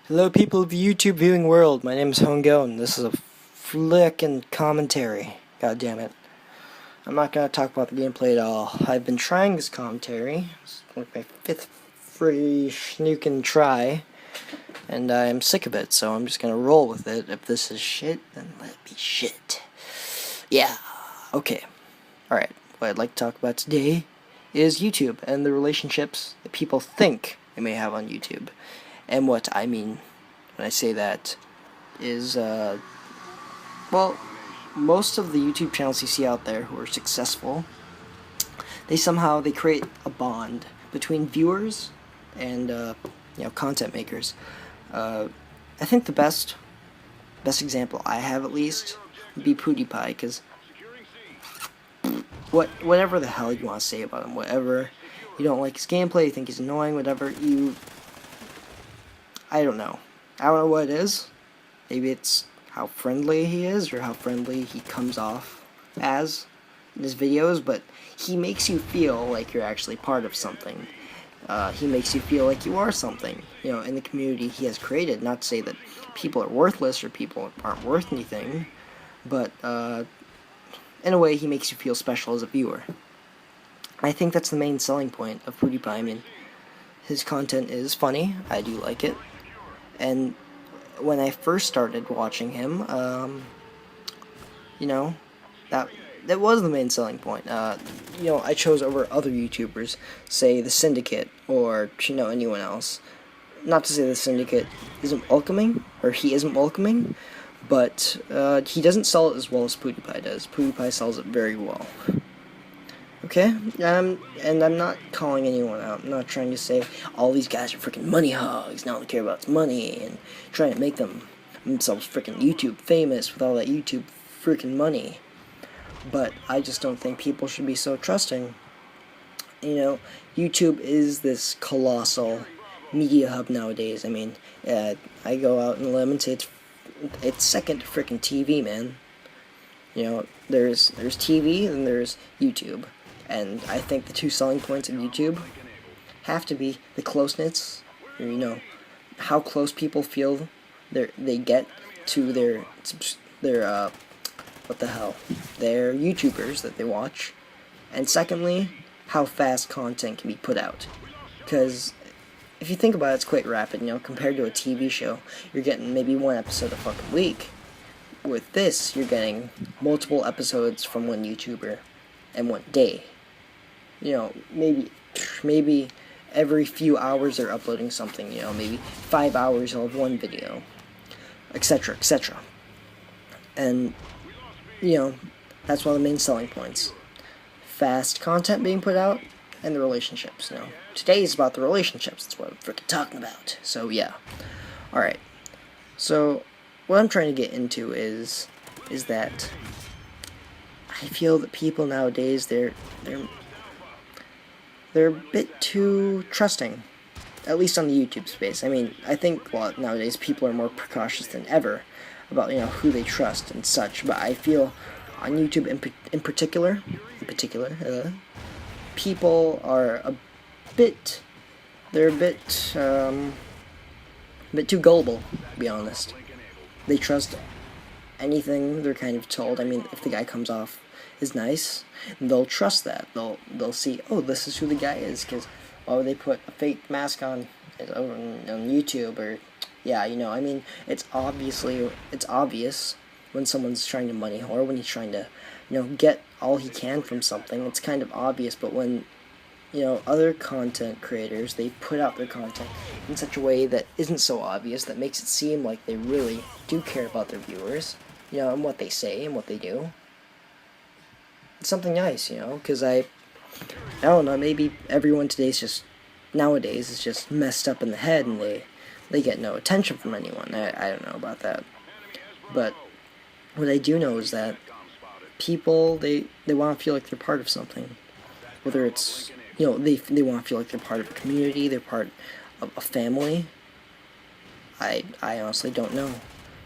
Hello, people of the YouTube viewing world. My name is Hongo, and this is a flickin' commentary. God damn it. I'm not gonna talk about the gameplay at all. I've been trying this commentary. It's like my fifth free snookin' try, and I'm sick of it, so I'm just gonna roll with it. If this is shit, then let it be shit. Yeah, okay. Alright, what I'd like to talk about today is YouTube and the relationships that people think they may have on YouTube. And what I mean when I say that is, well, most of the YouTube channels you see out there who are successful, they create a bond between viewers and, content makers. I think the best example I have, at least, would be PewDiePie, because whatever the hell you want to say about him, whatever, you don't like his gameplay, you think he's annoying, whatever, I don't know. I don't know what it is. Maybe it's how friendly he is, or how friendly he comes off as in his videos, but he makes you feel like you're actually part of something. He makes you feel like you are something, in the community he has created. Not to say that people are worthless or people aren't worth anything, but in a way he makes you feel special as a viewer. I think that's the main selling point of PewDiePie. I mean, his content is funny. I do like it. And when I first started watching him, that was the main selling point. I chose over other YouTubers, say the Syndicate or anyone else. Not to say the Syndicate isn't welcoming, or he isn't welcoming, but he doesn't sell it as well as PewDiePie does. PewDiePie sells it very well. Okay? And I'm not calling anyone out. I'm not trying to say all these guys are freaking money hogs, and all they care about is money, and trying to make themselves freaking YouTube famous with all that YouTube freaking money. But I just don't think people should be so trusting. YouTube is this colossal media hub nowadays. I mean, I go out on a limb and say it's second to freaking TV, man. There's TV and there's YouTube. And I think the two selling points of YouTube have to be the closeness, or, how close people feel they get to their their YouTubers that they watch, and secondly, how fast content can be put out. Because if you think about it, it's quite rapid. Compared to a TV show, you're getting maybe one episode a fucking week. With this, you're getting multiple episodes from one YouTuber in one day. Maybe every few hours they're uploading something, maybe 5 hours of one video, etc., etc. And, that's one of the main selling points. Fast content being put out, and the relationships, Today is about the relationships, that's what I'm freaking talking about. So, yeah. Alright. So, what I'm trying to get into is that I feel that people nowadays, they're a bit too trusting, at least on the YouTube space. I mean, I think nowadays people are more precautious than ever about who they trust and such. But I feel on YouTube in particular, people are a bit too gullible, to be honest. They trust anything they're kind of told. I mean, if the guy comes off is nice, they'll trust that. They'll see, oh, this is who the guy is, because they put a fake mask on YouTube, or I mean, it's obvious when someone's trying to money whore, when he's trying to get all he can from something. It's kind of obvious. But when other content creators, they put out their content in such a way that isn't so obvious, that makes it seem like they really do care about their viewers, and what they say and what they do. It's something nice, because I don't know, maybe everyone nowadays is just messed up in the head, and they get no attention from anyone. I don't know about that. But what I do know is that people, they want to feel like they're part of something. Whether it's, they want to feel like they're part of a community, they're part of a family. I honestly don't know.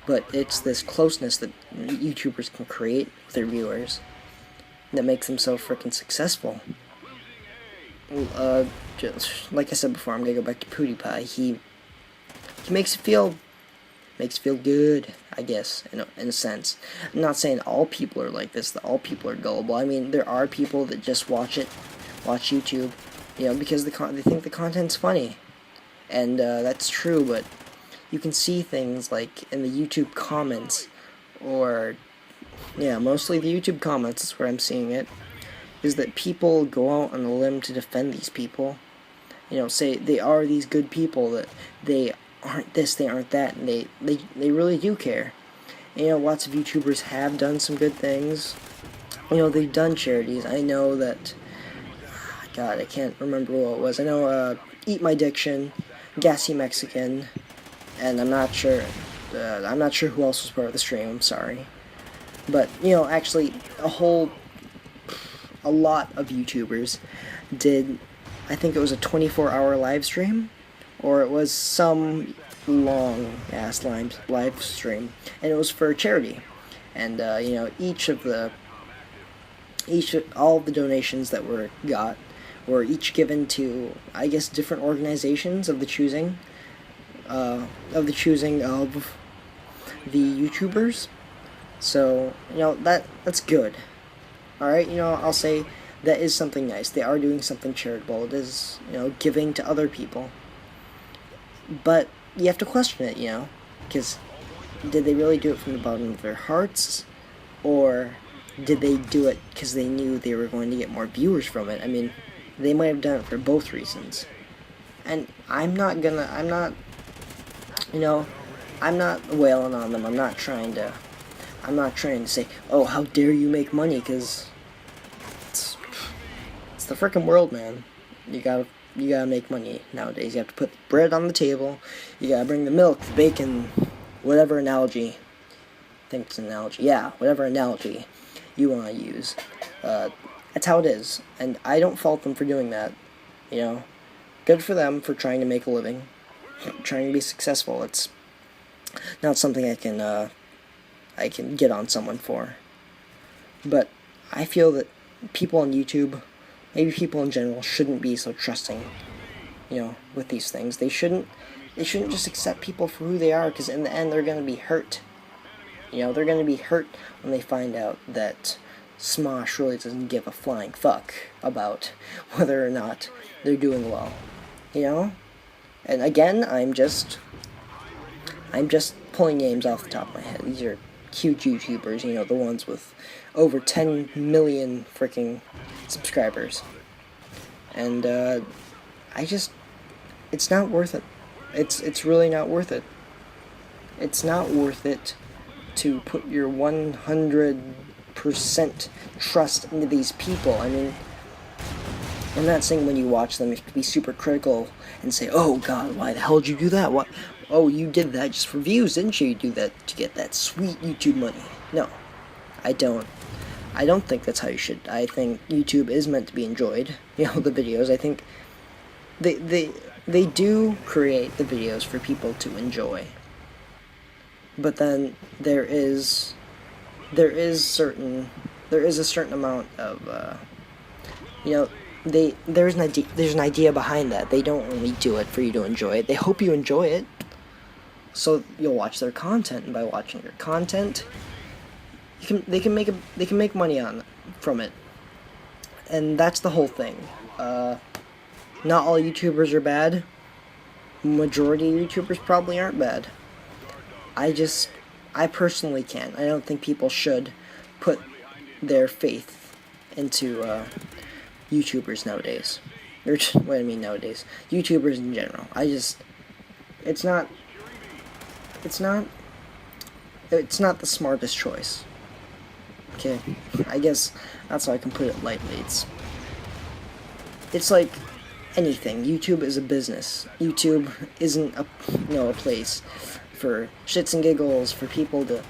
But it's this closeness that YouTubers can create with their viewers that makes them so freaking successful. Just like I said before, I'm gonna go back to PewDiePie. he makes you feel good, I guess, in a sense. I'm not saying all people are like this, that all people are gullible. I mean, there are people that just watch YouTube, because they think the content's funny. And that's true, but you can see things like in the YouTube comments, or, mostly the YouTube comments is where I'm seeing it, is that people go out on a limb to defend these people. Say they are these good people, that they aren't this, they aren't that, and they really do care. Lots of YouTubers have done some good things. They've done charities. I know that, God, I can't remember what it was. I know Eat My Diction, Gassy Mexican, and I'm not sure who else was part of the stream, I'm sorry. But, actually, a lot of YouTubers did, I think it was a 24-hour live stream, or it was some long-ass live stream, and it was for charity. And, all of the donations that were each given to, I guess, different organizations of the choosing of the YouTubers. So, that's good. Alright, I'll say that is something nice. They are doing something charitable. It is, giving to other people. But you have to question it, because did they really do it from the bottom of their hearts? Or did they do it because they knew they were going to get more viewers from it? I mean, they might have done it for both reasons. And I'm not wailing on them. I'm not trying to say, oh, how dare you make money, because it's the frickin' world, man. You gotta make money nowadays. You have to put bread on the table. You gotta bring the milk, the bacon, whatever analogy. I think it's an analogy. Yeah, whatever analogy you want to use. That's how it is. And I don't fault them for doing that. Good for them for trying to make a living, trying to be successful. It's not something I can get on someone for. But I feel that people on YouTube, maybe people in general, shouldn't be so trusting, with these things. They shouldn't just accept people for who they are, because in the end they're going to be hurt. They're going to be hurt when they find out that Smosh really doesn't give a flying fuck about whether or not they're doing well. And again, I'm just pulling names off the top of my head. These are huge YouTubers, the ones with over 10 million freaking subscribers. And it's not worth it. It's really not worth it. It's not worth it to put your 100% trust into these people. I mean, I'm not saying when you watch them you have to be super critical and say, oh god, why the hell did you do that? What? Oh, you did that just for views, didn't you? You do that to get that sweet YouTube money. No, I don't think that's how you should. I think YouTube is meant to be enjoyed. The videos. I think they do create the videos for people to enjoy. But then there is a certain amount of there's an idea behind that. They don't only do it for you to enjoy it. They hope you enjoy it, so you'll watch their content. And by watching their content, they can make money from it. And that's the whole thing. Not all YouTubers are bad. Majority of YouTubers probably aren't bad. I personally can't. I don't think people should put their faith into YouTubers nowadays. Or what I mean nowadays. YouTubers in general. It's not the smartest choice. Okay? I guess that's how I can put it lightly. It's like anything. YouTube is a business. YouTube isn't a place for shits and giggles, for people to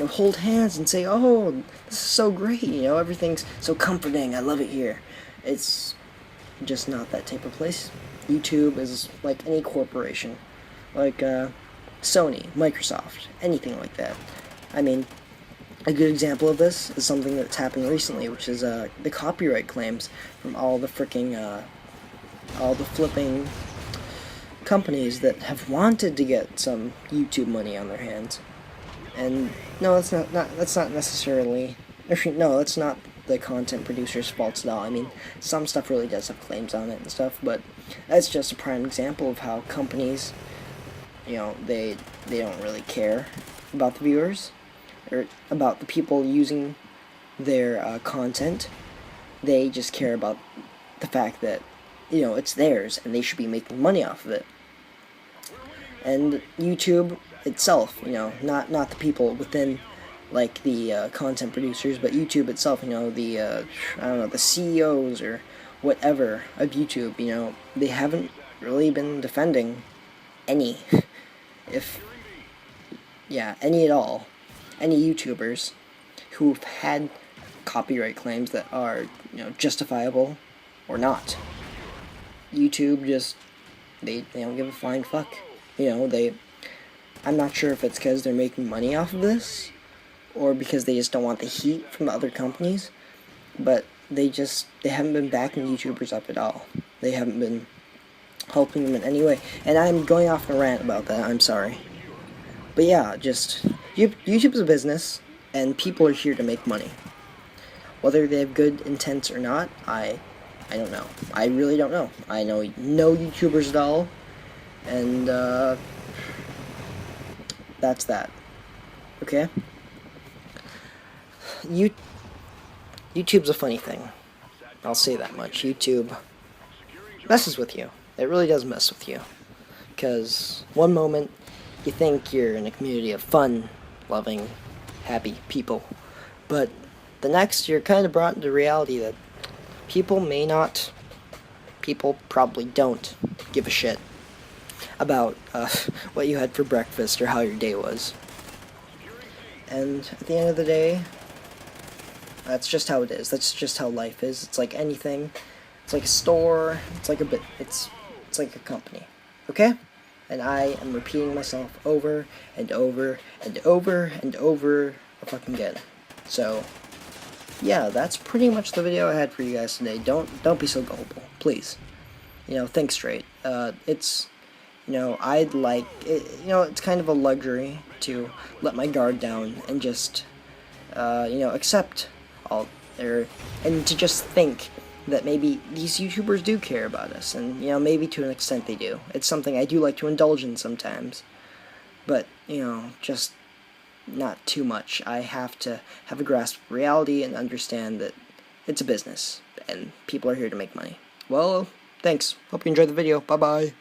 hold hands and say, oh, this is so great, everything's so comforting, I love it here. It's just not that type of place. YouTube is like any corporation, like Sony, Microsoft, anything like that. I mean, a good example of this is something that's happened recently, which is the copyright claims from all the flipping companies that have wanted to get some YouTube money on their hands. And no, that's not necessarily, no, that's not the content producer's fault at all. I mean, some stuff really does have claims on it and stuff, but that's just a prime example of how companies, they don't really care about the viewers or about the people using their content. They just care about the fact that it's theirs and they should be making money off of it. And YouTube itself, not the people within, like, the content producers, but YouTube itself, the I don't know, the CEOs or whatever of YouTube, they haven't really been defending any, any at all, any YouTubers who've had copyright claims that are, justifiable or not. YouTube just, they don't give a flying fuck. I'm not sure if it's because they're making money off of this, or because they just don't want the heat from the other companies, but they haven't been backing YouTubers up at all. They haven't been helping them in any way. And I'm going off on a rant about that, I'm sorry. But yeah, YouTube's a business, and people are here to make money. Whether they have good intents or not, I don't know. I really don't know. I know no YouTubers at all, and that's that. Okay? YouTube's a funny thing. I'll say that much. YouTube messes with you. It really does mess with you. Because one moment you think you're in a community of fun, loving, happy people, but the next you're kind of brought into reality that people probably don't give a shit about what you had for breakfast or how your day was. And at the end of the day, that's just how it is. That's just how life is. It's like anything. It's like a store. It's like it's like a company. Okay? And I am repeating myself over and over and over and over fucking again. So, yeah, that's pretty much the video I had for you guys today. Don't be so gullible, please. Think straight. It's I'd like it, it's kind of a luxury to let my guard down and just accept all there, and to just think that maybe these YouTubers do care about us, and maybe to an extent they do. It's something I do like to indulge in sometimes, but just not too much. I have to have a grasp of reality and understand that it's a business and people are here to make money. Well, thanks. Hope you enjoyed the video. Bye bye.